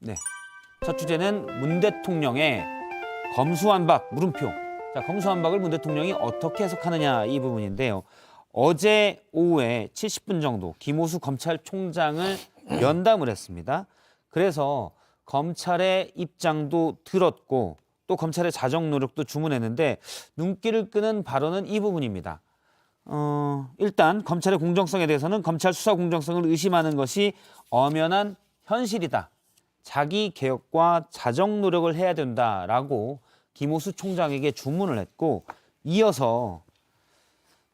네. 첫 주제는 문 대통령의 검수완박 물음표. 자, 검수완박을 문 대통령이 어떻게 해석하느냐 이 부분인데요. 어제 오후에 70분 정도 김호수 검찰총장을 면담을 했습니다. 그래서 검찰의 입장도 들었고 또 검찰의 자정 노력도 주문했는데 눈길을 끄는 발언은 이 부분입니다. 일단 검찰의 공정성에 대해서는 검찰 수사 공정성을 의심하는 것이 엄연한 현실이다. 자기 개혁과 자정 노력을 해야 된다라고 김호수 총장에게 주문을 했고 이어서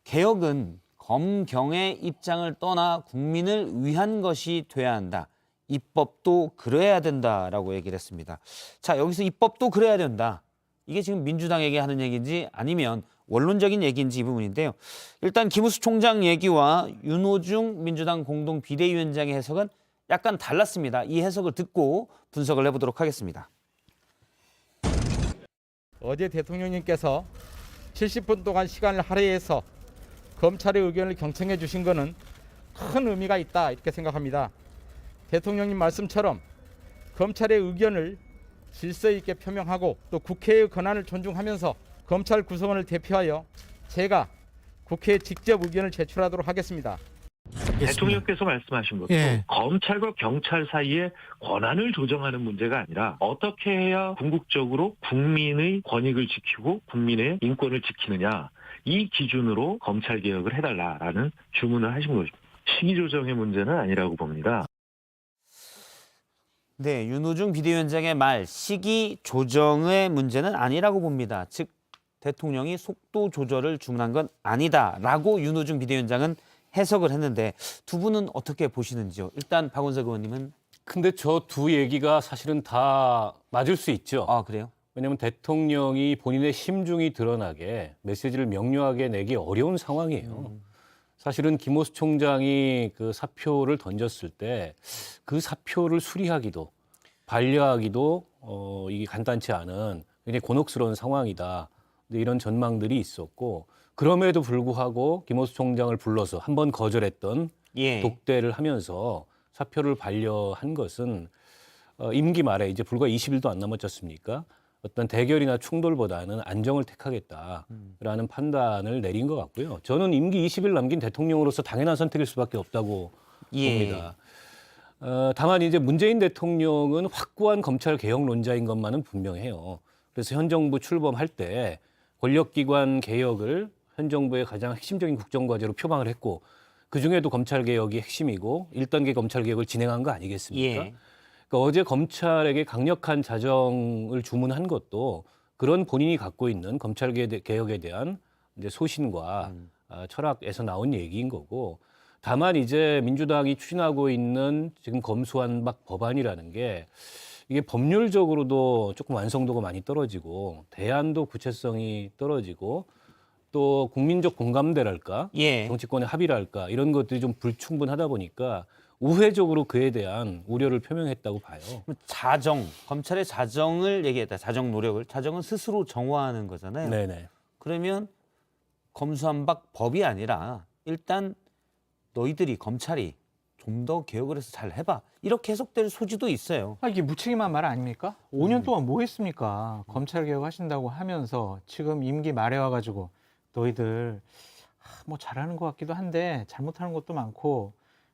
개혁은 검경의 입장을 떠나 국민을 위한 것이 돼야 한다. 입법도 그래야 된다라고 얘기를 했습니다. 자, 여기서 입법도 그래야 된다. 이게 지금 민주당에게 하는 얘기인지 아니면 원론적인 얘기인지 이 부분인데요. 일단 김우수 총장 얘기와 윤호중 민주당 공동 비대위원장의 해석은 약간 달랐습니다. 이 해석을 듣고 분석을 해보도록 하겠습니다. 어제 대통령님께서 70분 동안 시간을 할애해서 검찰의 의견을 경청해 주신 것은 큰 의미가 있다 이렇게 생각합니다. 대통령님 말씀처럼 검찰의 의견을 질서 있게 표명하고 또 국회의 권한을 존중하면서 검찰 구성원을 대표하여 제가 국회에 직접 의견을 제출하도록 하겠습니다. 대통령께서 말씀하신 것도 검찰과 경찰 사이에 권한을 조정하는 문제가 아니라 어떻게 해야 궁극적으로 국민의 권익을 지키고 국민의 인권을 지키느냐 이 기준으로 검찰 개혁을 해달라라는 주문을 하신 거죠. 시기 조정의 문제는 아니라고 봅니다. 네, 윤호중 비대위원장의 말, 시기 조정의 문제는 아니라고 봅니다. 즉 대통령이 속도 조절을 주문한 건 아니다라고 윤호중 비대위원장은 해석을 했는데 두 분은 어떻게 보시는지요? 일단 박원석 의원님은. 근데 저 두 얘기가 사실은 다 맞을 수 있죠. 아, 그래요? 왜냐하면 대통령이 본인의 심중이 드러나게 메시지를 명료하게 내기 어려운 상황이에요. 사실은 김호수 총장이 그 사표를 던졌을 때 그 사표를 수리하기도 반려하기도 이게 간단치 않은 굉장히 곤혹스러운 상황이다. 근데 이런 전망들이 있었고 그럼에도 불구하고 김호수 총장을 불러서 한 번 거절했던 독대를 하면서 사표를 반려한 것은 임기 말에 이제 불과 20일도 안 남았지 않습니까? 어떤 대결이나 충돌보다는 안정을 택하겠다라는 판단을 내린 것 같고요. 저는 임기 20일 남긴 대통령으로서 당연한 선택일 수밖에 없다고 봅니다. 다만 이제 문재인 대통령은 확고한 검찰 개혁론자인 것만은 분명해요. 그래서 현 정부 출범할 때 권력기관 개혁을 현 정부의 가장 핵심적인 국정과제로 표방을 했고 그중에도 검찰개혁이 핵심이고 1단계 검찰개혁을 진행한 거 아니겠습니까? 그러니까 어제 검찰에게 강력한 자정을 주문한 것도 그런 본인이 갖고 있는 검찰개혁에 대한 이제 소신과 철학에서 나온 얘기인 거고 다만 이제 민주당이 추진하고 있는 지금 검수완박 법안이라는 게 이게 법률적으로도 조금 완성도가 많이 떨어지고 대안도 구체성이 떨어지고 또 국민적 공감대랄까 정치권의 합의랄까 이런 것들이 좀 불충분하다 보니까 우회적으로 그에 대한 우려를 표명했다고 봐요. 자정, 검찰의 자정을 얘기했다. 자정 노력을. 자정은 스스로 정화하는 거잖아요. 네네. 그러면 검수완박 법이 아니라 일단 너희들이 검찰이 좀 더 개혁을 해서 잘 해봐. 이렇게 해석될 소지도 있어요. 이게 무책임한 말 아닙니까? 5년 동안 뭐 했습니까? 검찰 개혁하신다고 하면서 지금 임기 말에 와가지고 너희들 뭐 잘하는 것 같기도 한데 잘못하는 것도 많고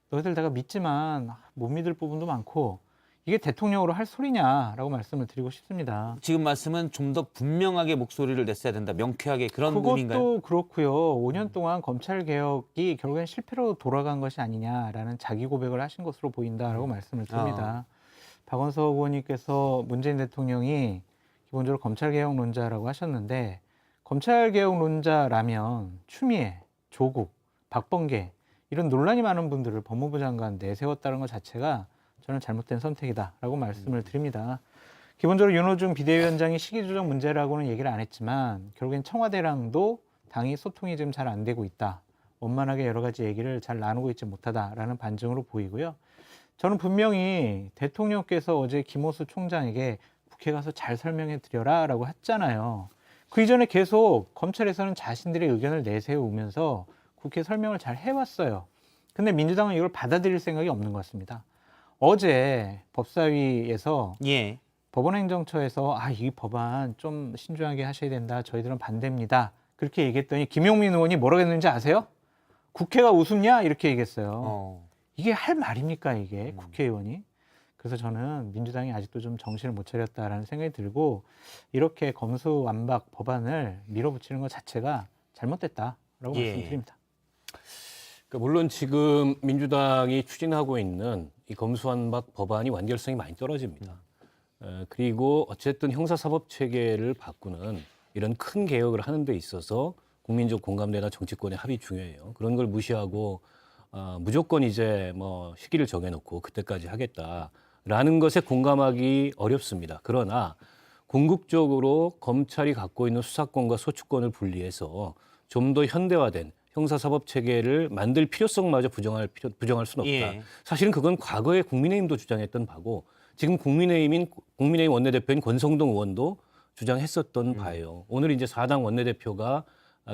너희들 내가 믿지만 못 믿을 부분도 많고 이게 대통령으로 할 소리냐라고 말씀을 드리고 싶습니다. 지금 말씀은 좀 더 분명하게 목소리를 냈어야 된다. 명쾌하게 그런 의미인가요? 그것도 그렇고요. 5년 동안 검찰 개혁이 결국엔 실패로 돌아간 것이 아니냐라는 자기 고백을 하신 것으로 보인다라고 말씀을 드립니다. 박원석 의원님께서 문재인 대통령이 기본적으로 검찰 개혁론자라고 하셨는데 검찰 개혁론자라면 추미애, 조국, 박범계 이런 논란이 많은 분들을 법무부 장관 내세웠다는 것 자체가 저는 잘못된 선택이다라고 말씀을 드립니다. 기본적으로 윤호중 비대위원장이 시기조정 문제라고는 얘기를 안 했지만 결국엔 청와대랑도 당이 소통이 지금 잘 안 되고 있다. 원만하게 여러 가지 얘기를 잘 나누고 있지 못하다라는 반증으로 보이고요. 저는 분명히 대통령께서 어제 김호수 총장에게 국회 가서 잘 설명해 드려라라고 했잖아요. 그 이전에 계속 검찰에서는 자신들의 의견을 내세우면서 국회 설명을 잘 해왔어요. 근데 민주당은 이걸 받아들일 생각이 없는 것 같습니다. 어제 법사위에서 예. 법원행정처에서 이 법안 좀 신중하게 하셔야 된다. 저희들은 반대입니다. 그렇게 얘기했더니 김용민 의원이 뭐라고 했는지 아세요? 국회가 우습냐? 이렇게 얘기했어요. 이게 할 말입니까 이게 국회의원이? 그래서 저는 민주당이 아직도 좀 정신을 못 차렸다라는 생각이 들고 이렇게 검수완박 법안을 밀어붙이는 것 자체가 잘못됐다라고 예. 말씀드립니다. 그러니까 물론 지금 민주당이 추진하고 있는 이 검수완박 법안이 완결성이 많이 떨어집니다. 그리고 어쨌든 형사사법 체계를 바꾸는 이런 큰 개혁을 하는 데 있어서 국민적 공감대나 정치권의 합의 중요해요. 그런 걸 무시하고 무조건 이제 뭐 시기를 정해놓고 그때까지 하겠다라는 것에 공감하기 어렵습니다. 그러나 궁극적으로 검찰이 갖고 있는 수사권과 소추권을 분리해서 좀 더 현대화된 형사사법 체계를 만들 필요성마저 부정할 수는 없다. 예. 사실은 그건 과거에 국민의힘도 주장했던 바고 지금 국민의힘 원내대표인 권성동 의원도 주장했었던 바예요. 오늘 이제 4당 원내대표가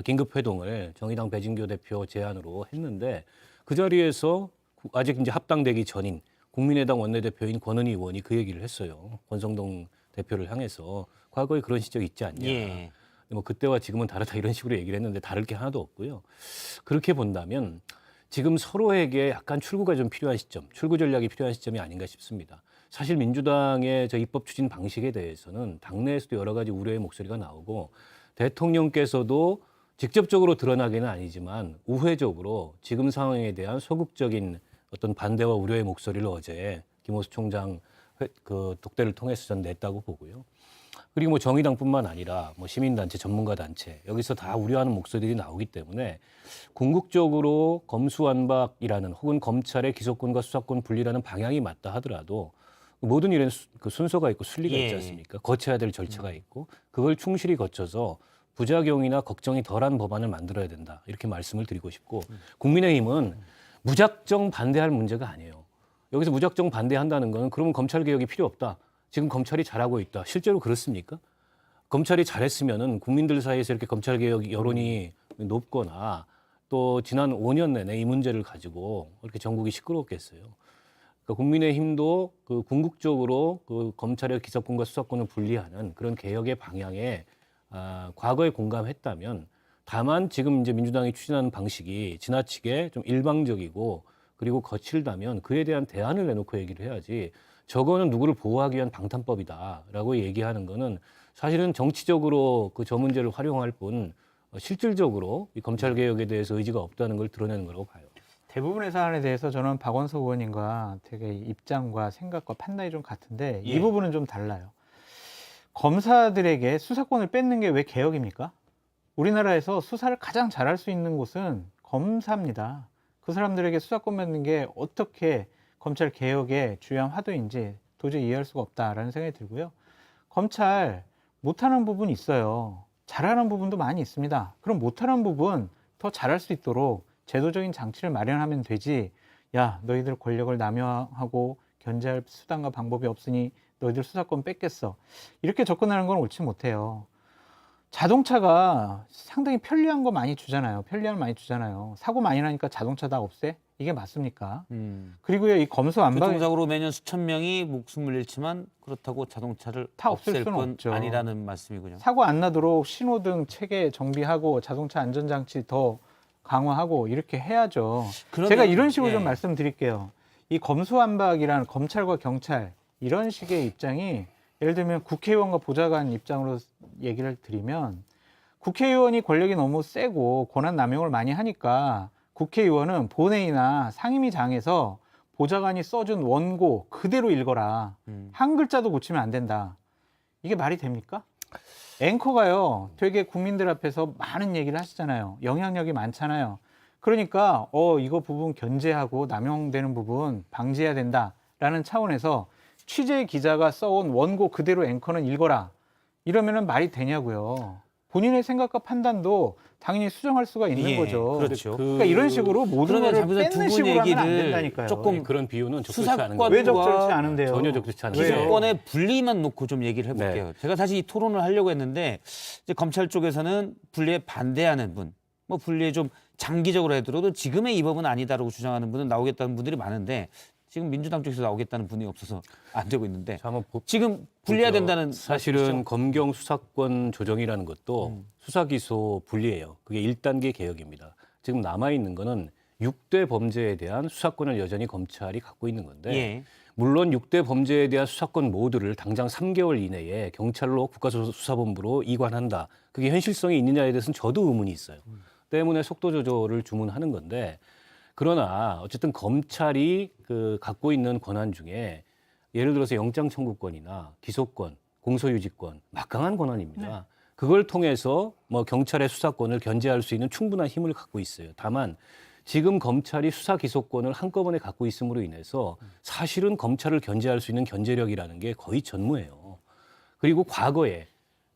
긴급 회동을 정의당 배진교 대표 제안으로 했는데 그 자리에서 아직 이제 합당되기 전인 국민의당 원내대표인 권은희 의원이 그 얘기를 했어요. 권성동 대표를 향해서 과거에 그런 시절이 있지 않냐. 예. 뭐 그때와 지금은 다르다 이런 식으로 얘기를 했는데 다를 게 하나도 없고요. 그렇게 본다면 지금 서로에게 약간 출구가 좀 필요한 시점, 출구 전략이 필요한 시점이 아닌가 싶습니다. 사실 민주당의 저 입법 추진 방식에 대해서는 당내에서도 여러 가지 우려의 목소리가 나오고 대통령께서도 직접적으로 드러나기는 아니지만 우회적으로 지금 상황에 대한 소극적인 어떤 반대와 우려의 목소리를 어제 김호수 총장 그 독대를 통해서 전 냈다고 보고요. 그리고 뭐 정의당뿐만 아니라 뭐 시민단체, 전문가단체 여기서 다 우려하는 목소리들이 나오기 때문에 궁극적으로 검수완박이라는 혹은 검찰의 기소권과 수사권 분리라는 방향이 맞다 하더라도 모든 일에는 그 순서가 있고 순리가 있지 않습니까? 거쳐야 될 절차가 있고 그걸 충실히 거쳐서 부작용이나 걱정이 덜한 법안을 만들어야 된다. 이렇게 말씀을 드리고 싶고 국민의힘은 무작정 반대할 문제가 아니에요. 여기서 무작정 반대한다는 거는 그러면 검찰개혁이 필요 없다. 지금 검찰이 잘하고 있다. 실제로 그렇습니까? 검찰이 잘했으면은 국민들 사이에서 이렇게 검찰개혁 여론이 높거나 또 지난 5년 내내 이 문제를 가지고 이렇게 전국이 시끄러웠겠어요. 그러니까 국민의힘도 그 궁극적으로 그 검찰의 기소권과 수사권을 분리하는 그런 개혁의 방향에 과거에 공감했다면 다만 지금 이제 민주당이 추진하는 방식이 지나치게 좀 일방적이고 그리고 거칠다면 그에 대한 대안을 내놓고 얘기를 해야지 저거는 누구를 보호하기 위한 방탄법이다라고 얘기하는 거는 사실은 정치적으로 그 저 문제를 활용할 뿐 실질적으로 이 검찰개혁에 대해서 의지가 없다는 걸 드러내는 거라고 봐요. 대부분의 사안에 대해서 저는 박원석 의원님과 되게 입장과 생각과 판단이 좀 같은데 예. 이 부분은 좀 달라요. 검사들에게 수사권을 뺏는 게 왜 개혁입니까? 우리나라에서 수사를 가장 잘할 수 있는 곳은 검사입니다. 그 사람들에게 수사권 뺏는 게 어떻게 검찰 개혁의 주요한 화두인지 도저히 이해할 수가 없다라는 생각이 들고요. 검찰 못하는 부분이 있어요. 잘하는 부분도 많이 있습니다. 그럼 못하는 부분 더 잘할 수 있도록 제도적인 장치를 마련하면 되지. 야, 너희들 권력을 남용하고 견제할 수단과 방법이 없으니 너희들 수사권 뺏겠어. 이렇게 접근하는 건 옳지 못해요. 자동차가 상당히 편리한 거 많이 주잖아요. 편리함을 많이 주잖아요. 사고 많이 나니까 자동차 다 없애? 이게 맞습니까? 그리고요, 이 검수완박 교통사고로 매년 수천 명이 목숨을 잃지만 그렇다고 자동차를 다 없앨 없앨 수는 건 없죠. 아니라는 말씀이군요. 사고 안 나도록 신호등 체계 정비하고 자동차 안전장치 더 강화하고 이렇게 해야죠. 그러면- 제가 이런 식으로 예. 좀 말씀드릴게요. 이 검수완박이라는 검찰과 경찰 이런 식의 입장이 예를 들면 국회의원과 보좌관 입장으로 얘기를 드리면 국회의원이 권력이 너무 세고 권한 남용을 많이 하니까 국회의원은 본회의나 상임위장에서 보좌관이 써준 원고 그대로 읽어라. 한 글자도 고치면 안 된다. 이게 말이 됩니까? 앵커가요, 되게 국민들 앞에서 많은 얘기를 하시잖아요. 영향력이 많잖아요. 그러니까 이거 부분 견제하고 남용되는 부분 방지해야 된다라는 차원에서 취재 기자가 써온 원고 그대로 앵커는 읽어라. 이러면은 말이 되냐고요. 본인의 생각과 판단도 당연히 수정할 수가 있는 예, 거죠. 그렇죠. 그러니까 이런 식으로 모든 그러면 거를 잠시만 두 뺏는 분 식으로 하면 안 얘기를 된다니까요. 조금 그런 비유는 적절치 않은 수사권- 거예요. 왜 적절치 않은데요? 전혀 적절치 않은 왜요? 거예요. 기소권의 분리만 놓고 좀 얘기를 해볼게요. 제가 사실 이 토론을 하려고 했는데 이제 검찰 쪽에서는 분리에 반대하는 분, 뭐 분리에 좀 장기적으로 하더라도 지금의 이 법은 아니다라고 주장하는 분은 나오겠다는 분들이 많은데 지금 민주당 쪽에서 나오겠다는 분이 없어서 안 되고 있는데 자, 한번 지금 분리해야 된다는 사실은 말씀이시죠? 검경 수사권 조정이라는 것도 수사 기소 분리예요. 그게 1단계 개혁입니다. 지금 남아 있는 거는 6대 범죄에 대한 수사권을 여전히 검찰이 갖고 있는 건데 예. 물론 6대 범죄에 대한 수사권 모두를 당장 3개월 이내에 경찰로 국가수사본부로 이관한다. 그게 현실성이 있느냐에 대해서는 저도 의문이 있어요. 때문에 속도 조절을 주문하는 건데 그러나 어쨌든 검찰이 그 갖고 있는 권한 중에 예를 들어서 영장 청구권이나 기소권, 공소유지권 막강한 권한입니다. 그걸 통해서 뭐 경찰의 수사권을 견제할 수 있는 충분한 힘을 갖고 있어요. 다만 지금 검찰이 수사 기소권을 한꺼번에 갖고 있음으로 인해서 사실은 검찰을 견제할 수 있는 견제력이라는 게 거의 전무해요. 그리고 과거에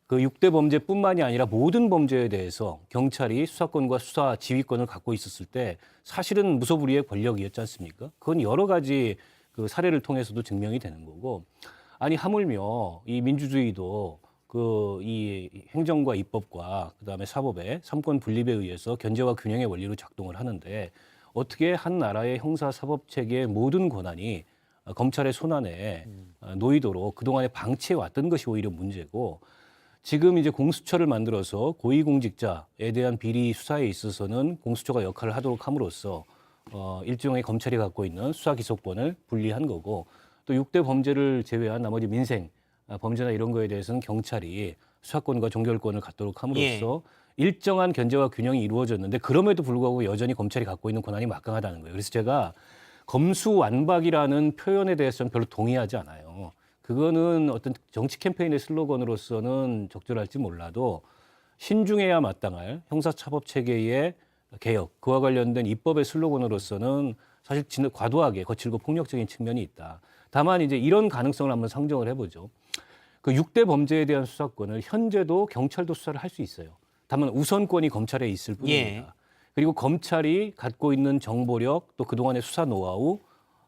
그 6대 범죄뿐만이 아니라 모든 범죄에 대해서 경찰이 수사권과 수사 지휘권을 갖고 있었을 때 사실은 무소불위의 권력이었지 않습니까? 그건 여러 가지 그 사례를 통해서도 증명이 되는 거고 아니 하물며 이 민주주의도 그 이 행정과 입법과 그다음에 사법의 삼권 분립에 의해서 견제와 균형의 원리로 작동을 하는데 어떻게 한 나라의 형사 사법 체계의 모든 권한이 검찰의 손안에 놓이도록 그동안에 방치해 왔던 것이 오히려 문제고 지금 이제 공수처를 만들어서 고위공직자에 대한 비리 수사에 있어서는 공수처가 역할을 하도록 함으로써 일종의 검찰이 갖고 있는 수사 기소권을 분리한 거고 또 6대 범죄를 제외한 나머지 민생 범죄나 이런 거에 대해서는 경찰이 수사권과 종결권을 갖도록 함으로써 일정한 견제와 균형이 이루어졌는데 그럼에도 불구하고 여전히 검찰이 갖고 있는 권한이 막강하다는 거예요. 그래서 제가 검수완박이라는 표현에 대해서는 별로 동의하지 않아요. 그거는 어떤 정치 캠페인의 슬로건으로서는 적절할지 몰라도 신중해야 마땅할 형사사법 체계의 개혁, 그와 관련된 입법의 슬로건으로서는 사실 과도하게 거칠고 폭력적인 측면이 있다. 다만 이제 이런 가능성을 한번 상정을 해보죠. 그 6대 범죄에 대한 수사권을 현재도 경찰도 수사를 할 수 있어요. 다만 우선권이 검찰에 있을 뿐입니다. 그리고 검찰이 갖고 있는 정보력 또 그동안의 수사 노하우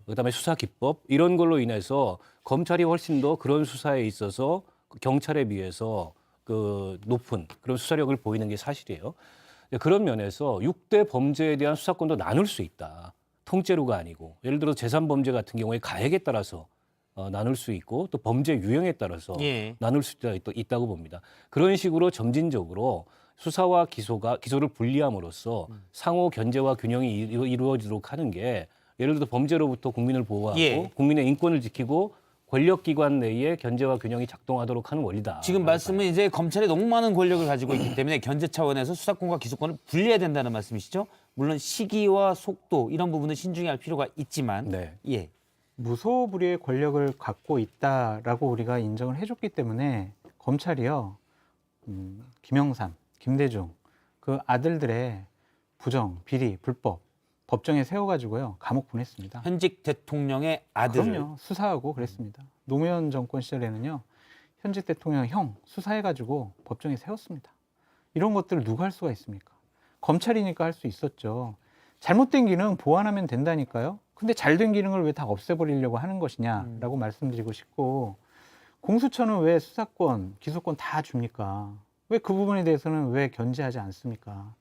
그다음에 수사 기법 이런 걸로 인해서 검찰이 훨씬 더 그런 수사에 있어서 경찰에 비해서 그 높은 그런 수사력을 보이는 게 사실이에요. 그런 면에서 6대 범죄에 대한 수사권도 나눌 수 있다. 통째로가 아니고 예를 들어 재산범죄 같은 경우에 가액에 따라서 나눌 수 있고 또 범죄 유형에 따라서 나눌 수 있다고 봅니다. 그런 식으로 점진적으로 수사와 기소를 분리함으로써 상호 견제와 균형이 이루어지도록 하는 게 예를 들어 범죄로부터 국민을 보호하고 국민의 인권을 지키고 권력기관 내에 견제와 균형이 작동하도록 하는 원리다. 지금 말씀은 이제 검찰이 너무 많은 권력을 가지고 있기 때문에 견제 차원에서 수사권과 기소권을 분리해야 된다는 말씀이시죠? 물론 시기와 속도 이런 부분은 신중히 할 필요가 있지만 예. 무소불위의 권력을 갖고 있다라고 우리가 인정을 해줬기 때문에 검찰이요. 김영삼, 김대중 그 아들들의 부정, 비리, 불법 법정에 세워가지고요. 감옥 보냈습니다. 현직 대통령의 아들. 그럼요. 수사하고 그랬습니다. 노무현 정권 시절에는요. 현직 대통령 형 수사해가지고 법정에 세웠습니다. 이런 것들을 누가 할 수가 있습니까? 검찰이니까 할 수 있었죠. 잘못된 기능 보완하면 된다니까요. 근데 잘된 기능을 왜 다 없애버리려고 하는 것이냐라고 말씀드리고 싶고 공수처는 왜 수사권, 기소권 다 줍니까? 왜 그 부분에 대해서는 왜 견제하지 않습니까?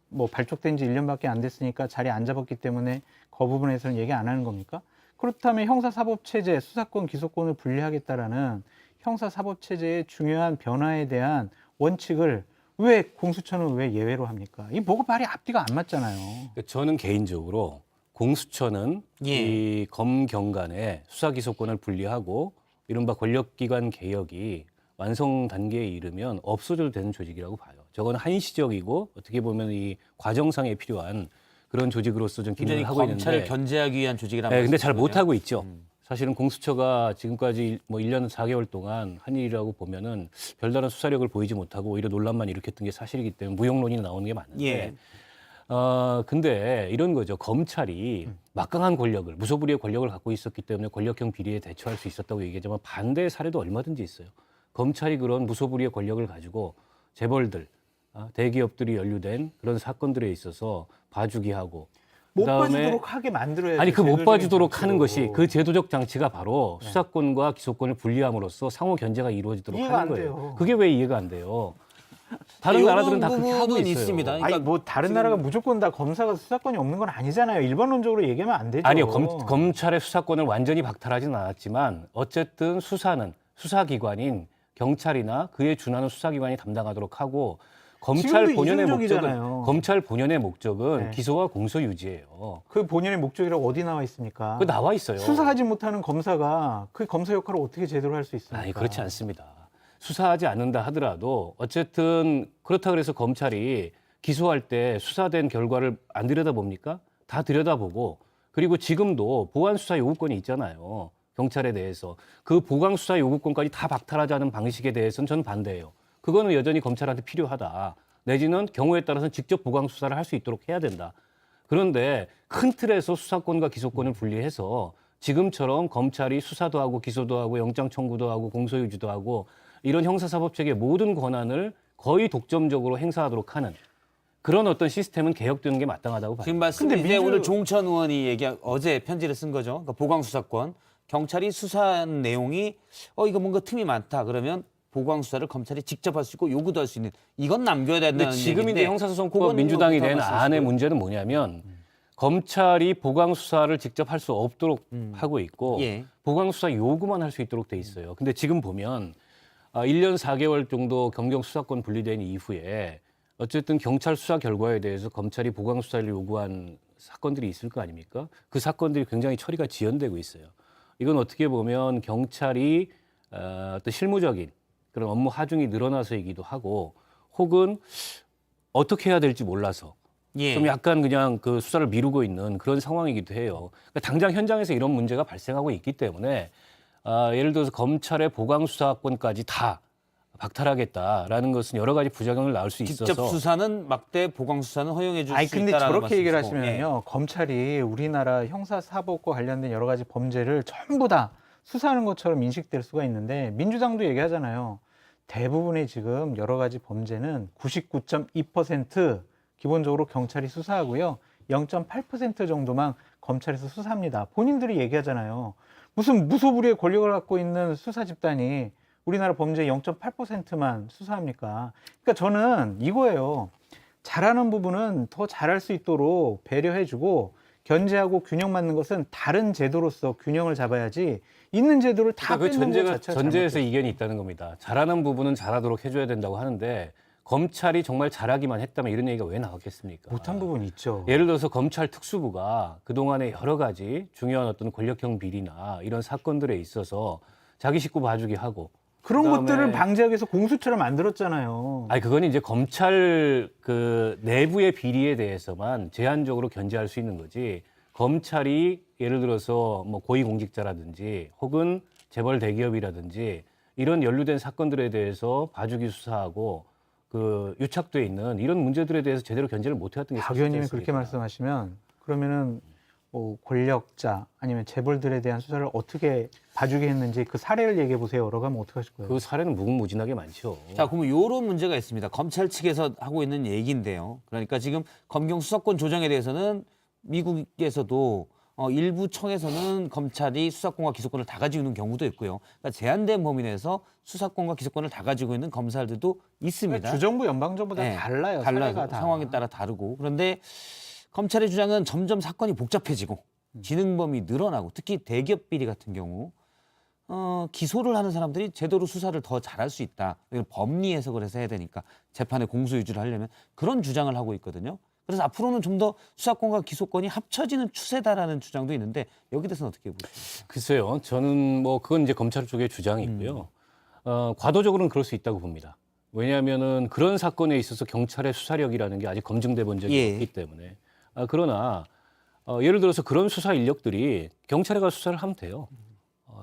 뭐 발족된 지 1년밖에 안 됐으니까 자리에 안 잡았기 때문에 그 부분에서는 얘기 안 하는 겁니까? 그렇다면 형사사법체제, 수사권, 기소권을 분리하겠다라는 형사사법체제의 중요한 변화에 대한 원칙을 왜 공수처는 왜 예외로 합니까? 이 뭐가 말이 앞뒤가 안 맞잖아요. 저는 개인적으로 공수처는 이 검경 간의 수사 기소권을 분리하고 이른바 권력기관 개혁이 완성 단계에 이르면 없어져도 되는 조직이라고 봐요. 저건 한시적이고 어떻게 보면 이 과정상에 필요한 그런 조직으로서 좀 기능을 하고 있는데 검찰을 견제하기 위한 조직이란 네, 근데 잘 말씀이시군요. 못하고 있죠. 사실은 공수처가 지금까지 뭐 1년 4개월 동안 한 일이라고 보면은 별다른 수사력을 보이지 못하고 오히려 논란만 일으켰던 게 사실이기 때문에 무용론이 나오는 게 맞는데 근데 이런 거죠. 검찰이 막강한 권력을, 무소불위의 권력을 갖고 있었기 때문에 권력형 비리에 대처할 수 있었다고 얘기하지만 반대의 사례도 얼마든지 있어요. 검찰이 그런 무소불위의 권력을 가지고 재벌들, 대기업들이 연루된 그런 사건들에 있어서 봐주기 하고 못 그다음에 봐주도록 하게 만들어야 아니 그 못 제도적인 봐주도록 하는 장치로. 것이 그 제도적 장치가 바로 수사권과 기소권을 분리함으로써 상호 견제가 이루어지도록 이해가 하는 안 거예요. 돼요. 그게 왜 이해가 안 돼요? 다른 이런 나라들은 다 그렇게 하고 부분은 있어요. 있습니다. 아니 그러니까 뭐 다른 지금- 나라가 무조건 다 검사가 수사권이 없는 건 아니잖아요. 일반론적으로 얘기하면 안 되죠. 아니요, 검찰의 수사권을 완전히 박탈하지는 않았지만 어쨌든 수사는 수사기관인 경찰이나 그에 준하는 수사기관이 담당하도록 하고 검찰 지금도 본연의 이중적이잖아요. 목적은 네. 기소와 공소 유지예요. 그 본연의 목적이라고 어디 나와 있습니까? 그 나와 있어요. 수사하지 못하는 검사가 그 검사 역할을 어떻게 제대로 할 수 있습니까? 아니 그렇지 않습니다. 수사하지 않는다 하더라도 어쨌든 그렇다 그래서 검찰이 기소할 때 수사된 결과를 안 들여다봅니까? 다 들여다보고 그리고 지금도 보안 수사 요구권이 있잖아요. 경찰에 대해서 그 보강 수사 요구권까지 다 박탈하자는 방식에 대해서는 저는 반대예요. 그거는 여전히 검찰한테 필요하다. 내지는 경우에 따라서는 직접 보강 수사를 할 수 있도록 해야 된다. 그런데 큰 틀에서 수사권과 기소권을 분리해서 지금처럼 검찰이 수사도 하고 기소도 하고 영장 청구도 하고 공소유지도 하고 이런 형사사법체계의 모든 권한을 거의 독점적으로 행사하도록 하는 그런 어떤 시스템은 개혁되는 게 마땅하다고 봐요. 지금 말씀 이제 오늘 종천 의원이 어제 편지를 쓴 거죠. 그러니까 보강 수사권 경찰이 수사한 내용이 이거 뭔가 틈이 많다 그러면 보강 수사를 검찰이 직접 할 수 있고 요구도 할 수 있는 이건 남겨야 된다는 근데 지금 이제 얘기인데 형사소송법 그거는 민주당이 어떻게 낸 안의 말씀하시고요? 문제는 뭐냐면 검찰이 보강 수사를 직접 할 수 없도록 하고 있고 예. 보강 수사 요구만 할 수 있도록 돼 있어요. 근데 지금 보면 1년 4개월 정도 검경 수사권 분리된 이후에 어쨌든 경찰 수사 결과에 대해서 검찰이 보강 수사를 요구한 사건들이 있을 거 아닙니까? 그 사건들이 굉장히 처리가 지연되고 있어요. 이건 어떻게 보면 경찰이 어떤 실무적인 그런 업무 하중이 늘어나서이기도 하고 혹은 어떻게 해야 될지 몰라서 예. 좀 약간 그냥 그 수사를 미루고 있는 그런 상황이기도 해요. 그러니까 당장 현장에서 이런 문제가 발생하고 있기 때문에 예를 들어서 검찰의 보강 수사권까지 다 박탈하겠다라는 것은 여러 가지 부작용을 낳을 수 있어서 직접 수사는 막대 보강 수사는 허용해 줄 수 아니 있다라는 근데 저렇게 얘기를 말씀이시고. 하시면요 검찰이 우리나라 형사사법과 관련된 여러 가지 범죄를 전부 다 수사하는 것처럼 인식될 수가 있는데 민주당도 얘기하잖아요. 대부분의 지금 여러 가지 범죄는 99.2% 기본적으로 경찰이 수사하고요. 0.8% 정도만 검찰에서 수사합니다. 본인들이 얘기하잖아요. 무슨 무소불위의 권력을 갖고 있는 수사 집단이 우리나라 범죄의 0.8%만 수사합니까? 그러니까 저는 이거예요. 잘하는 부분은 더 잘할 수 있도록 배려해주고 견제하고 균형 맞는 것은 다른 제도로서 균형을 잡아야지 있는 제도를 다 그 뺏는 것 자체가 전제에서 잘못돼요. 이견이 있다는 겁니다. 잘하는 부분은 잘하도록 해줘야 된다고 하는데 검찰이 정말 잘하기만 했다면 이런 얘기가 왜 나왔겠습니까? 못한 부분 있죠. 예를 들어서 검찰 특수부가 그동안에 여러 가지 중요한 어떤 권력형 비리나 이런 사건들에 있어서 자기 식구 봐주기 하고 그런 그다음에- 것들을 방지하기 위해서 공수처를 만들었잖아요. 아니 그건 이제 검찰 그 내부의 비리에 대해서만 제한적으로 견제할 수 있는 거지. 검찰이 예를 들어서 뭐 고위공직자라든지 혹은 재벌 대기업이라든지 이런 연루된 사건들에 대해서 봐주기 수사하고 그 유착돼 있는 이런 문제들에 대해서 제대로 견제를 못 해왔던 게 박 의원님이 사실이지 그렇게 않습니까? 말씀하시면 그러면은 뭐 권력자 아니면 재벌들에 대한 수사를 어떻게 봐주게 했는지 그 사례를 얘기해 보세요. 라고 하면 어떻게 하실 거예요? 그 사례는 무궁무진하게 많죠. 자, 그러면 이런 문제가 있습니다. 검찰 측에서 하고 있는 얘기인데요. 그러니까 지금 검경 수사권 조정에 대해서는 미국에서도 일부 청에서는 검찰이 수사권과 기소권을 다 가지고 있는 경우도 있고요. 그러니까 제한된 범위 내에서 수사권과 기소권을 다 가지고 있는 검사들도 있습니다. 주정부 연방정부다 네, 달라요. 달라서 사례가 다. 상황에 따라 다르고. 그런데 검찰의 주장은 점점 사건이 복잡해지고 진흥범위 늘어나고 특히 대기업 비리 같은 경우 기소를 하는 사람들이 제대로 수사를 더 잘할 수 있다. 법리 해석을 해서 해야 되니까 재판에 공소유지를 하려면 그런 주장을 하고 있거든요. 그래서 앞으로는 좀 더 수사권과 기소권이 합쳐지는 추세다라는 주장도 있는데 여기 대해서는 어떻게 보십니까? 글쎄요. 저는 뭐 그건 이제 검찰 쪽의 주장이고요. 과도적으로는 그럴 수 있다고 봅니다. 왜냐하면은 그런 사건에 있어서 경찰의 수사력이라는 게 아직 검증돼 본 적이 예. 없기 때문에. 그러나 예를 들어서 그런 수사 인력들이 경찰에 가서 수사를 하면 돼요.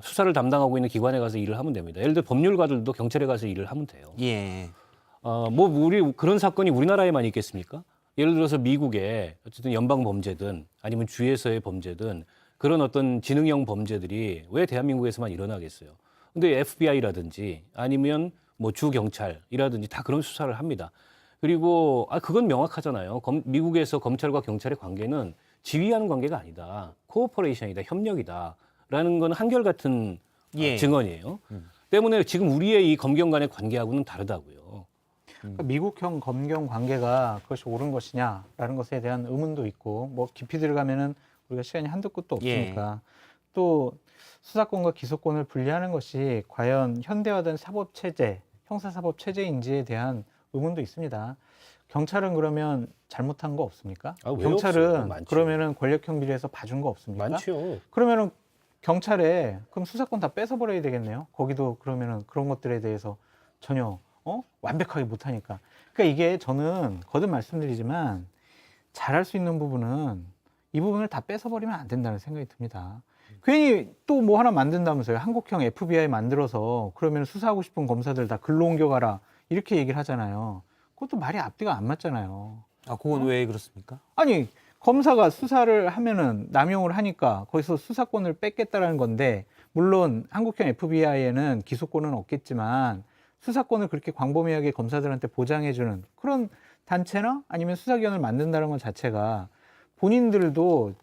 수사를 담당하고 있는 기관에 가서 일을 하면 됩니다. 예를 들어 법률가들도 경찰에 가서 일을 하면 돼요. 예. 뭐 우리 그런 사건이 우리나라에만 있겠습니까? 예를 들어서 미국에 어쨌든 연방 범죄든 아니면 주에서의 범죄든 그런 어떤 지능형 범죄들이 왜 대한민국에서만 일어나겠어요? 근데 FBI라든지 아니면 뭐 주 경찰이라든지 다 그런 수사를 합니다. 그리고 그건 명확하잖아요. 미국에서 검찰과 경찰의 관계는 지휘하는 관계가 아니다. 코오퍼레이션이다, 협력이다라는 건 한결같은 예. 증언이에요. 때문에 지금 우리의 이 검경 간의 관계하고는 다르다고요. 그러니까 미국형 검경 관계가 그것이 옳은 것이냐라는 것에 대한 의문도 있고 뭐 깊이 들어가면은 우리가 시간이 한도 끝도 없으니까 또 수사권과 기소권을 분리하는 것이 과연 현대화된 사법체제, 형사사법체제인지에 대한 의문도 있습니다. 경찰은 그러면 잘못한 거 없습니까? 아, 왜 경찰은 없어요? 많죠. 그러면은 권력형 비리에서 봐준 거 없습니까? 많죠. 그러면은 경찰에 그럼 수사권 다 뺏어버려야 되겠네요. 거기도 그러면은 그런 것들에 대해서 전혀 완벽하게 못하니까. 그러니까 이게 저는 거듭 말씀드리지만 잘할 수 있는 부분은 이 부분을 다 뺏어버리면 안 된다는 생각이 듭니다. 괜히 또 뭐 하나 만든다면서요. 한국형 FBI 만들어서 그러면 수사하고 싶은 검사들 다 글로 옮겨가라 이렇게 얘기를 하잖아요. 그것도 말이 앞뒤가 안 맞잖아요. 아, 그건 왜 그렇습니까? 아니 검사가 수사를 하면은 남용을 하니까 거기서 수사권을 뺏겠다라는 건데 물론 한국형 FBI에는 기소권은 없겠지만 수사권을 그렇게 광범위하게 검사들한테 보장해주는 그런 단체나 아니면 수사기관을 만든다는 것 자체가 본인들도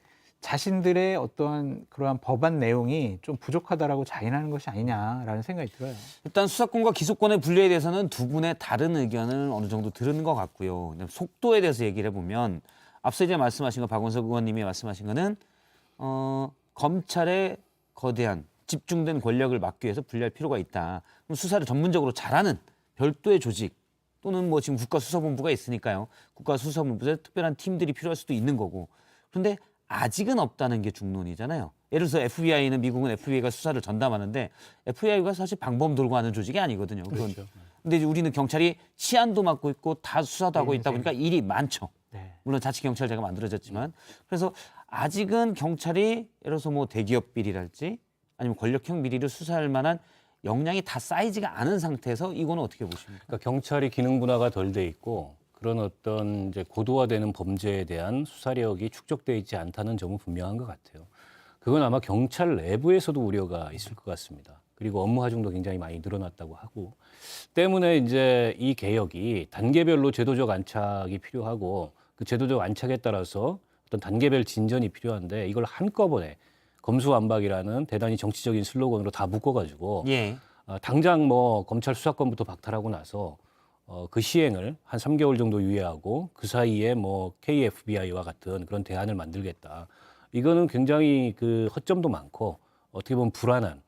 자신들의 어떠한 그러한 법안 내용이 좀 부족하다라고 자인하는 것이 아니냐라는 생각이 들어요. 일단 수사권과 기소권의 분리에 대해서는 두 분의 다른 의견을 어느 정도 들은 것 같고요. 그다음에 속도에 대해서 얘기를 해보면 앞서 이제 말씀하신 거 박원석 의원님이 말씀하신 거는 검찰의 거대한 집중된 권력을 막기 위해서 분리할 필요가 있다. 그럼 수사를 전문적으로 잘하는 별도의 조직 또는 뭐 지금 국가수사본부가 있으니까요. 국가수사본부에 특별한 팀들이 필요할 수도 있는 거고. 그런데 아직은 없다는 게 중론이잖아요. 예를 들어서 FBI는 미국은 FBI가 수사를 전담하는데 FBI가 사실 방범 돌고 하는 조직이 아니거든요. 그렇죠. 근데 이제 우리는 경찰이 치안도 맡고 있고 다 수사도 하고 있다 보니까 일이 많죠. 네. 물론 자치경찰제가 만들어졌지만 그래서 아직은 경찰이 예를 들어서 뭐 대기업 비리랄지 아니면 권력형 비리를 수사할 만한 역량이 다 쌓이지가 않은 상태에서 이거는 어떻게 보십니까? 그러니까 경찰이 기능 분화가 덜 돼 있고 그런 어떤 이제 고도화되는 범죄에 대한 수사력이 축적돼 있지 않다는 점은 분명한 것 같아요. 그건 아마 경찰 내부에서도 우려가 있을 것 같습니다. 그리고 업무 하중도 굉장히 많이 늘어났다고 하고 때문에 이제 이 개혁이 단계별로 제도적 안착이 필요하고 그 제도적 안착에 따라서 어떤 단계별 진전이 필요한데 이걸 한꺼번에 검수완박이라는 대단히 정치적인 슬로건으로 다 묶어가지고 예. 당장 뭐 검찰 수사권부터 박탈하고 나서 그 시행을 한 3개월 정도 유예하고 그 사이에 뭐 KFBI와 같은 그런 대안을 만들겠다. 이거는 굉장히 그 허점도 많고 어떻게 보면 불안한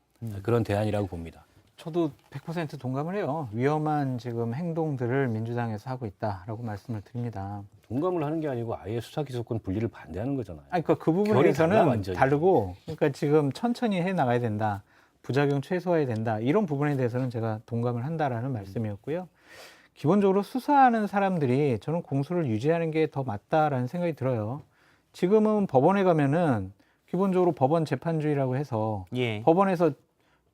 그런 대안이라고 봅니다. 저도 100% 동감을 해요. 위험한 지금 행동들을 민주당에서 하고 있다라고 말씀을 드립니다. 동감을 하는 게 아니고 아예 수사기소권 분리를 반대하는 거잖아요. 아니, 그러니까 그 부분에 결이 달라, 대해서는 완전히. 다르고, 그러니까 지금 천천히 해 나가야 된다, 부작용 최소화해야 된다, 이런 부분에 대해서는 제가 동감을 한다라는 말씀이었고요. 기본적으로 수사하는 사람들이 저는 공소를 유지하는 게 더 맞다라는 생각이 들어요. 지금은 법원에 가면은 기본적으로 법원 재판주의라고 해서 예. 법원에서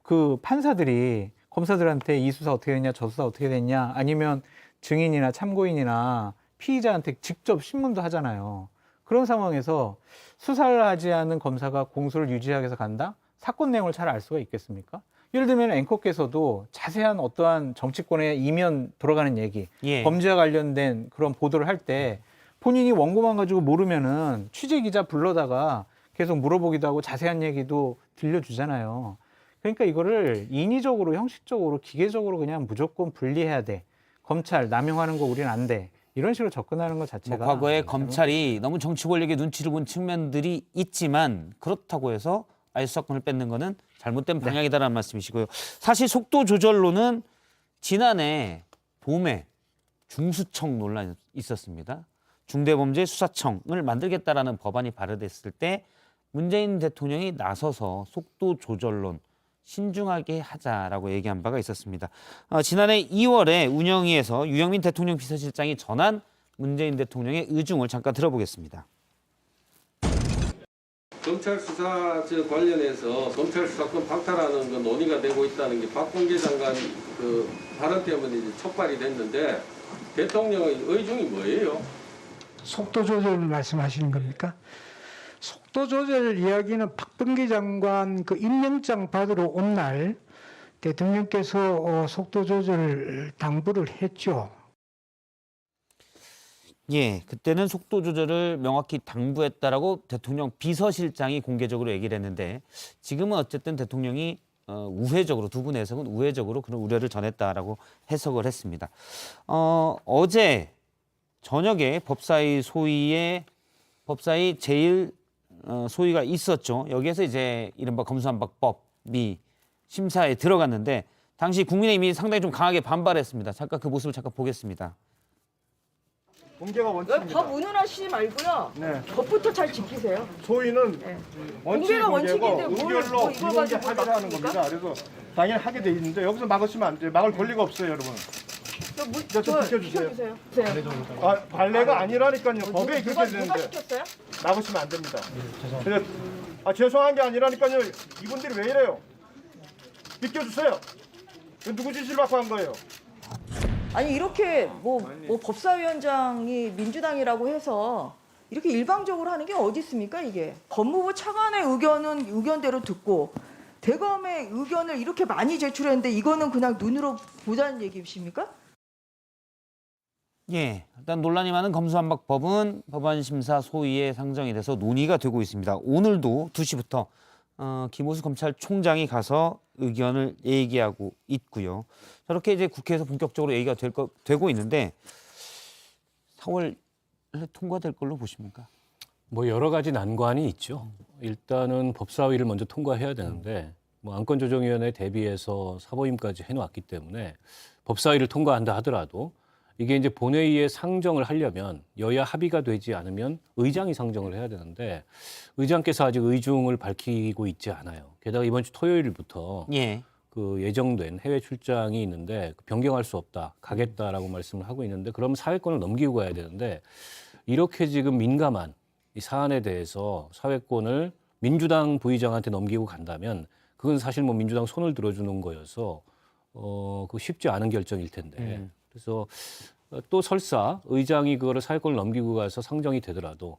그 판사들이 검사들한테 이 수사 어떻게 됐냐, 저 수사 어떻게 됐냐, 아니면 증인이나 참고인이나 피의자한테 직접 신문도 하잖아요. 그런 상황에서 수사를 하지 않은 검사가 공소를 유지하기 위해서 간다? 사건 내용을 잘 알 수가 있겠습니까? 예를 들면 앵커께서도 자세한 어떠한 정치권의 이면 돌아가는 얘기, 예. 범죄와 관련된 그런 보도를 할 때 본인이 원고만 가지고 모르면은 취재기자 불러다가 계속 물어보기도 하고 자세한 얘기도 들려주잖아요. 그러니까 이거를 인위적으로, 형식적으로, 기계적으로 그냥 무조건 분리해야 돼. 검찰 남용하는 거 우리는 안 돼. 이런 식으로 접근하는 것 자체가 뭐 과거에 검찰이 너무 정치 권력의 눈치를 본 측면들이 있지만 그렇다고 해서 아예 수사권을 뺏는 거는 잘못된 방향이다라는 말씀이시고요. 사실 속도 조절로는 지난해 봄에 중수청 논란이 있었습니다. 중대범죄수사청을 만들겠다라는 법안이 발의됐을 때 문재인 대통령이 나서서 속도 조절론 신중하게 하자라고 얘기한 바가 있었습니다. 지난해 2월에 운영위에서 유영민 대통령 비서실장이 전한 문재인 대통령의 의중을 잠깐 들어보겠습니다. 검찰 수사 관련해서 검찰 수사권 박탈하는 건 논의가 되고 있다는 게 박범계 장관 그 발언 때문에 이제 촉발이 됐는데 대통령의 의중이 뭐예요? 속도 조절 말씀하시는 겁니까? 속도 조절 이야기는 박범계 장관 그 임명장 받으러 온 날 대통령께서 속도 조절 당부를 했죠. 예, 그때는 속도 조절을 명확히 당부했다라고 대통령 비서실장이 공개적으로 얘기를 했는데 지금은 어쨌든 대통령이 우회적으로 두 분의 해석은 우회적으로 그런 우려를 전했다라고 해석을 했습니다. 어제 저녁에 법사위 제일 소위가 있었죠. 여기에서 이제 이른바 검수완박법이 심사에 들어갔는데 당시 국민의힘이 상당히 좀 강하게 반발했습니다. 잠깐 그 모습을 잠깐 보겠습니다. 공개가 원칙입니다. 법 운운하시지 말고요. 네. 법부터 잘 지키세요. 소위는 네. 원칙이 공개가 문제고 원칙인데 뭘 의결로 이걸 비공개 가지고 합의를 하는 막습니까? 겁니다. 그래서 당연히 하게 돼 있는데 여기서 막으시면 안 돼요. 막을 권리가 없어요, 여러분. 좀 비켜주세요. 아, 관례가 아니라니까요. 법에 그렇게 누가 되는데 시켰어요? 막으시면 안 됩니다. 죄송한 게 아니라니까요. 이분들이 왜 이래요? 비켜주세요. 누구 지시를 받고 한 거예요? 아니 이렇게 뭐 법사위원장이 민주당이라고 해서 이렇게 일방적으로 하는 게 어디 있습니까 이게? 법무부 차관의 의견은 의견대로 듣고 대검의 의견을 이렇게 많이 제출했는데 이거는 그냥 눈으로 보자는 얘기십니까? 예, 일단 논란이 많은 검수완박법은 법안심사 소위에 상정이 돼서 논의가 되고 있습니다. 오늘도 2시부터 김호수 검찰총장이 가서 의견을 얘기하고 있고요. 저렇게 이제 국회에서 본격적으로 얘기가 되고 있는데 4월에 통과될 걸로 보십니까? 뭐 여러 가지 난관이 있죠. 일단은 법사위를 먼저 통과해야 되는데 뭐 안건조정위원회 대비해서 사보임까지 해놓았기 때문에 법사위를 통과한다 하더라도 이게 이제 본회의에 상정을 하려면 여야 합의가 되지 않으면 의장이 상정을 해야 되는데 의장께서 아직 의중을 밝히고 있지 않아요. 게다가 이번 주 토요일부터 예. 그 예정된 해외 출장이 있는데 변경할 수 없다, 가겠다라고 말씀을 하고 있는데 그러면 사회권을 넘기고 가야 되는데 이렇게 지금 민감한 이 사안에 대해서 사회권을 민주당 부의장한테 넘기고 간다면 그건 사실 뭐 민주당 손을 들어주는 거여서 그 쉽지 않은 결정일 텐데 그래서 또 설사 의장이 그거를 사회권을 넘기고 가서 상정이 되더라도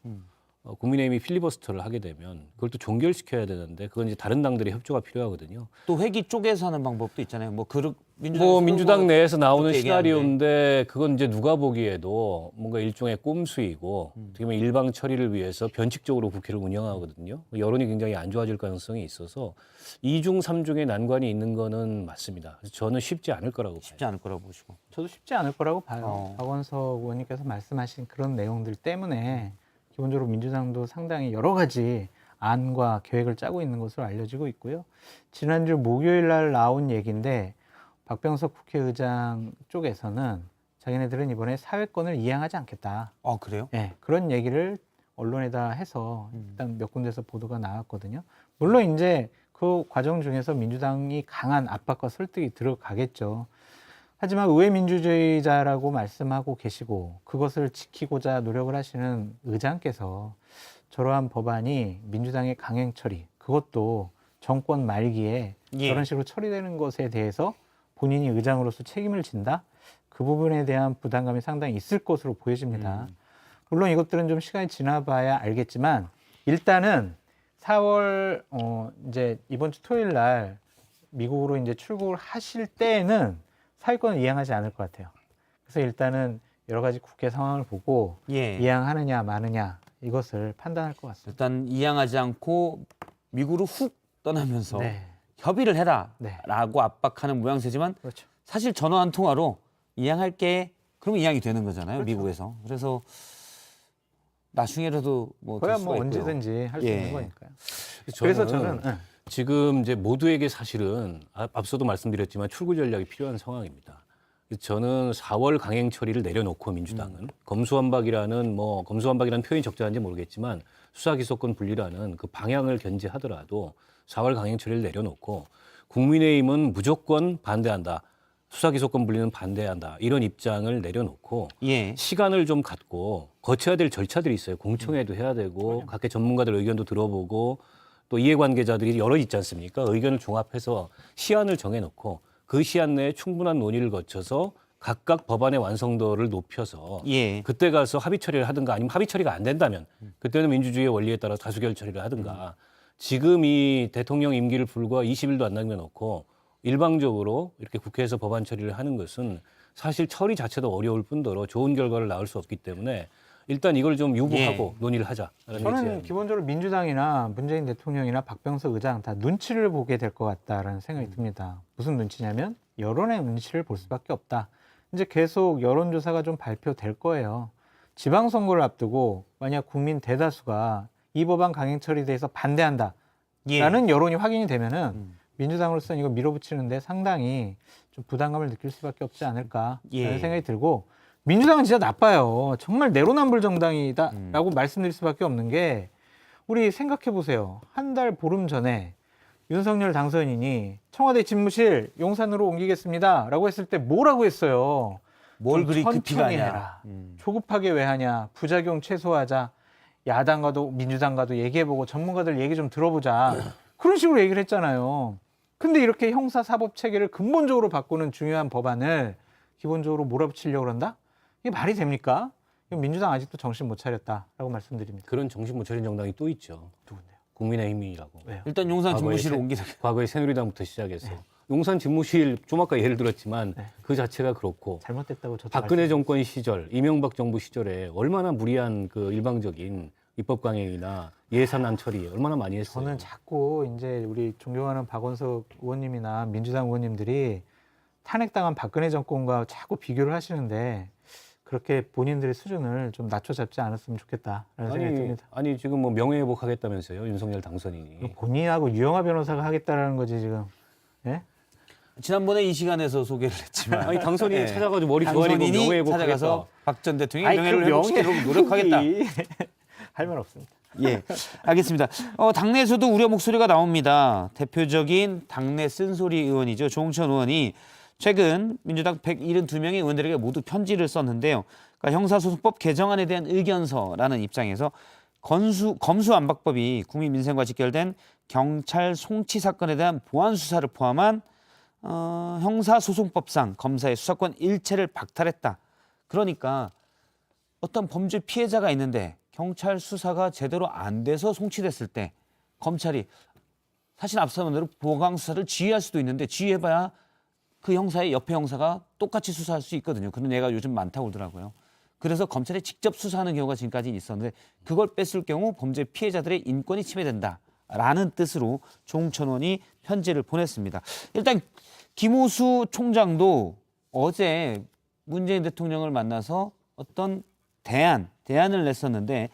국민의힘이 필리버스터를 하게 되면 그걸 또 종결시켜야 되는데 그건 이제 다른 당들의 협조가 필요하거든요. 또 회기 쪼개서 하는 방법도 있잖아요. 민주당 내에서 나오는 그렇게 시나리오인데 그건 이제 누가 보기에도 뭔가 일종의 꼼수이고 어떻게 보면 일방 처리를 위해서 변칙적으로 국회를 운영하거든요. 여론이 굉장히 안 좋아질 가능성이 있어서 2중, 3중의 난관이 있는 거는 맞습니다. 그래서 저는 쉽지 않을 거라고 봐요. 쉽지 않을 거라고 보시고. 저도 쉽지 않을 거라고 봐요. 박원석 의원님께서 말씀하신 그런 내용들 때문에 기본적으로 민주당도 상당히 여러 가지 안과 계획을 짜고 있는 것으로 알려지고 있고요. 지난주 목요일 날 나온 얘기인데 박병석 국회의장 쪽에서는 자기네들은 이번에 사회권을 이양하지 않겠다. 그래요? 네, 그런 얘기를 언론에다 해서 일단 몇 군데서 보도가 나왔거든요. 물론 이제 그 과정 중에서 민주당이 강한 압박과 설득이 들어가겠죠. 하지만 의회민주주의자라고 말씀하고 계시고 그것을 지키고자 노력을 하시는 의장께서 저러한 법안이 민주당의 강행 처리, 그것도 정권 말기에 저런 식으로 처리되는 것에 대해서 본인이 의장으로서 책임을 진다? 그 부분에 대한 부담감이 상당히 있을 것으로 보여집니다. 물론 이것들은 좀 시간이 지나봐야 알겠지만 일단은 4월 이제 이번 주 토요일 날 미국으로 이제 출국을 하실 때에는 사회권을 이양하지 않을 것 같아요. 그래서 일단은 여러 가지 국회 상황을 보고 이양하느냐 마느냐 이것을 판단할 것 같습니다. 일단 이양하지 않고 미국으로 훅 떠나면서 협의를 해라라고 압박하는 모양새지만 그렇죠. 사실 전화 한 통화로 이양할게 그러면 이양이 되는 거잖아요. 미국에서. 그래서 나중에라도 거야 될 뭐 수가 있고요. 언제든지 할 수 있는 거니까요. 그래서 저는 지금 이제 모두에게 사실은 앞서도 말씀드렸지만 출구 전략이 필요한 상황입니다. 저는 4월 강행 처리를 내려놓고 민주당은 검수완박이라는 표현이 적절한지 모르겠지만 수사기소권 분리라는 그 방향을 견지하더라도 4월 강행 처리를 내려놓고 국민의힘은 무조건 반대한다. 수사기소권 분리는 반대한다. 이런 입장을 내려놓고 시간을 좀 갖고 거쳐야 될 절차들이 있어요. 공청회도 해야 되고 각계 전문가들 의견도 들어보고 또 이해관계자들이 여러 있지 않습니까? 의견을 종합해서 시한을 정해놓고 그 시한 내에 충분한 논의를 거쳐서 각각 법안의 완성도를 높여서 그때 가서 합의 처리를 하든가 아니면 합의 처리가 안 된다면 그때는 민주주의의 원리에 따라 다수결 처리를 하든가 지금 이 대통령 임기를 불과 20일도 안 남겨놓고 일방적으로 이렇게 국회에서 법안 처리를 하는 것은 사실 처리 자체도 어려울 뿐더러 좋은 결과를 낳을 수 없기 때문에 일단 이걸 좀 유보하고 예. 논의를 하자라는 저는 의지입니다. 기본적으로 민주당이나 문재인 대통령이나 박병석 의장 다 눈치를 보게 될 것 같다라는 생각이 듭니다. 무슨 눈치냐면 여론의 눈치를 볼 수밖에 없다. 이제 계속 여론조사가 좀 발표될 거예요. 지방선거를 앞두고 만약 국민 대다수가 이 법안 강행 처리에 대해서 반대한다라는 예. 여론이 확인이 되면은 민주당으로서는 이거 밀어붙이는데 상당히 좀 부담감을 느낄 수밖에 없지 않을까라는 예. 생각이 들고 민주당은 진짜 나빠요. 정말 내로남불 정당이다라고 말씀드릴 수밖에 없는 게 우리 생각해 보세요. 한 달 보름 전에 윤석열 당선인이 청와대 집무실 용산으로 옮기겠습니다라고 했을 때 뭐라고 했어요? 뭘 좀 그리 급히 천천히 가냐. 해라. 조급하게 왜 하냐. 부작용 최소화하자. 야당과도 민주당과도 얘기해보고 전문가들 얘기 좀 들어보자. 그런 식으로 얘기를 했잖아요. 근데 이렇게 형사사법 체계를 근본적으로 바꾸는 중요한 법안을 기본적으로 몰아붙이려고 그런다? 이게 말이 됩니까? 이건 민주당 아직도 정신 못 차렸다라고 말씀드립니다. 그런 정신 못 차린 정당이 또 있죠. 누군데요? 국민의힘이라고. 왜요? 일단 용산 과거에 집무실을 새- 옮기다. 과거에 새누리당부터 시작해서 용산 집무실 좀 아까 예를 들었지만 네. 그 자체가 그렇고 잘못됐다고 저도 박근혜 말씀드립니다. 정권 시절, 이명박 정부 시절에 얼마나 무리한 그 일방적인 입법 강행이나 예산안 처리 얼마나 많이 했어요. 저는 자꾸 이제 우리 존경하는 박원석 의원님이나 민주당 의원님들이 탄핵당한 박근혜 정권과 자꾸 비교를 하시는데 그렇게 본인들의 수준을 좀 낮춰잡지 않았으면 좋겠다라는 생각이 듭니다. 아니 지금 뭐 명예회복하겠다면서요, 윤석열 당선인이. 본인하고 유영하 변호사가 하겠다라는 거지 지금. 예? 지난번에 이 시간에서 소개를 했지만 아니 당선인이 예. 찾아가지고 머리 조아리고 당선인이 명예회복하겠다. 찾아가서 박 전 대통령이 아이, 명예를 그 회복시키려고 노력하겠다. 할 말 없습니다. 예, 알겠습니다. 당내에서도 우려 목소리가 나옵니다. 대표적인 당내 쓴소리 의원이죠. 조홍천 의원이 최근 민주당 172명의 의원들에게 모두 편지를 썼는데요. 그러니까 형사소송법 개정안에 대한 의견서라는 입장에서 검수완박법이 국민 민생과 직결된 경찰 송치 사건에 대한 보안 수사를 포함한 형사소송법상 검사의 수사권 일체를 박탈했다. 그러니까 어떤 범죄 피해자가 있는데 경찰 수사가 제대로 안 돼서 송치됐을 때 검찰이 사실 앞서 말한 대로 보강 수사를 지휘할 수도 있는데 지휘해봐야 그 형사의 옆에 형사가 똑같이 수사할 수 있거든요. 그런 예가 요즘 많다고 그러더라고요. 그래서 검찰이 직접 수사하는 경우가 지금까지 있었는데 그걸 뺐을 경우 범죄 피해자들의 인권이 침해된다라는 뜻으로 조홍천 의원이 편지를 보냈습니다. 일단 김호수 총장도 어제 문재인 대통령을 만나서 어떤 대안을 냈었는데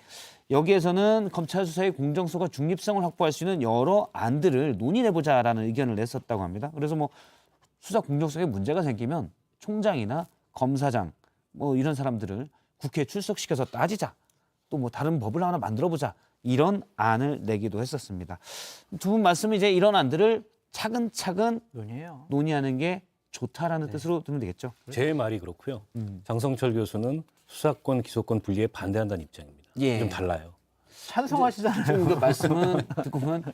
여기에서는 검찰 수사의 공정성과 중립성을 확보할 수 있는 여러 안들을 논의해보자라는 의견을 냈었다고 합니다. 그래서 뭐 수사 공정성에 문제가 생기면 총장이나 검사장 뭐 이런 사람들을 국회에 출석시켜서 따지자. 또 뭐 다른 법을 하나 만들어보자. 이런 안을 내기도 했었습니다. 두 분 말씀은 이제 이런 안들을 차근차근 논의해요. 논의하는 게 좋다라는 뜻으로 들으면 되겠죠. 제 말이 그렇고요. 장성철 교수는 수사권, 기소권 분리에 반대한다는 입장입니다. 예. 좀 달라요. 찬성하시잖아요. 지금 그 말씀은 듣고 보면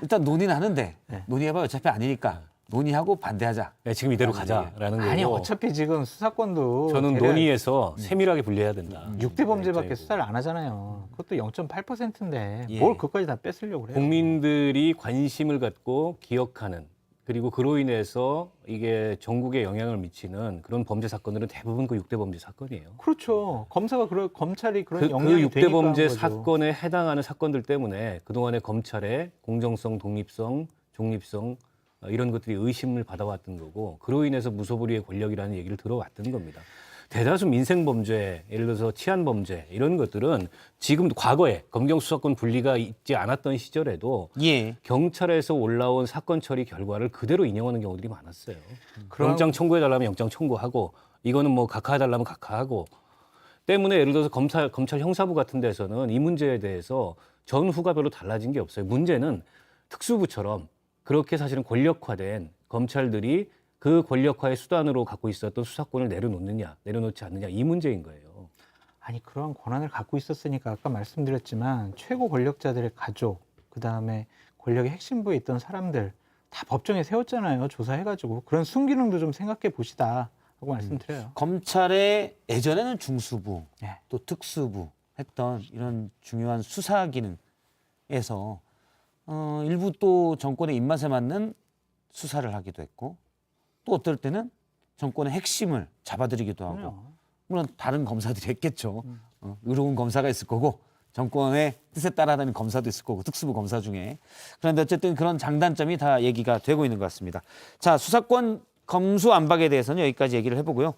일단 논의는 하는데 논의해봐야 어차피 아니니까 논의하고 반대하자. 네, 지금 이대로 가자라는 거고. 아니 어차피 지금 수사권도 저는 대략 논의해서 세밀하게 분리해야 된다. 6대 범죄밖에 네, 수사를 안 하잖아요. 그것도 0.8%인데 예. 뭘 그것까지 다 뺏으려고 그래요. 국민들이 관심을 갖고 기억하는 그리고 그로 인해서 이게 전국에 영향을 미치는 그런 범죄 사건들은 대부분 그 6대 범죄 사건이에요. 그렇죠. 검찰이 그런 그 영향이 6대 되니까 범죄 하는 거죠. 사건에 해당하는 사건들 때문에 그동안의 검찰의 공정성, 독립성, 중립성 이런 것들이 의심을 받아왔던 거고 그로 인해서 무소불위의 권력이라는 얘기를 들어왔던 겁니다. 대다수 민생 범죄, 예를 들어서 치안 범죄 이런 것들은 지금 과거에 검경 수사권 분리가 있지 않았던 시절에도 예. 경찰에서 올라온 사건 처리 결과를 그대로 인용하는 경우들이 많았어요. 그럼- 영장 청구해달라면 영장 청구하고 이거는 뭐 각하해달라면 각하하고 때문에 예를 들어서 검찰 형사부 같은 데서는 이 문제에 대해서 전후가 별로 달라진 게 없어요. 문제는 특수부처럼 그렇게 사실은 권력화된 검찰들이 그 권력화의 수단으로 갖고 있었던 수사권을 내려놓느냐, 내려놓지 않느냐 이 문제인 거예요. 아니 그런 권한을 갖고 있었으니까 아까 말씀드렸지만 최고 권력자들의 가족, 그다음에 권력의 핵심부에 있던 사람들 다 법정에 세웠잖아요. 조사해가지고 그런 순기능도 좀 생각해 보시다 하고 말씀드려요. 검찰의 예전에는 중수부 예. 또 특수부 했던 이런 중요한 수사 기능에서 일부 또 정권의 입맛에 맞는 수사를 하기도 했고 또 어떨 때는 정권의 핵심을 잡아들이기도 하고 그럼요. 물론 다른 검사들이 했겠죠. 의로운 검사가 있을 거고 정권의 뜻에 따라다니는 검사도 있을 거고 특수부 검사 중에. 그런데 어쨌든 그런 장단점이 다 얘기가 되고 있는 것 같습니다. 자, 수사권 검수안박에 대해서는 여기까지 얘기를 해보고요.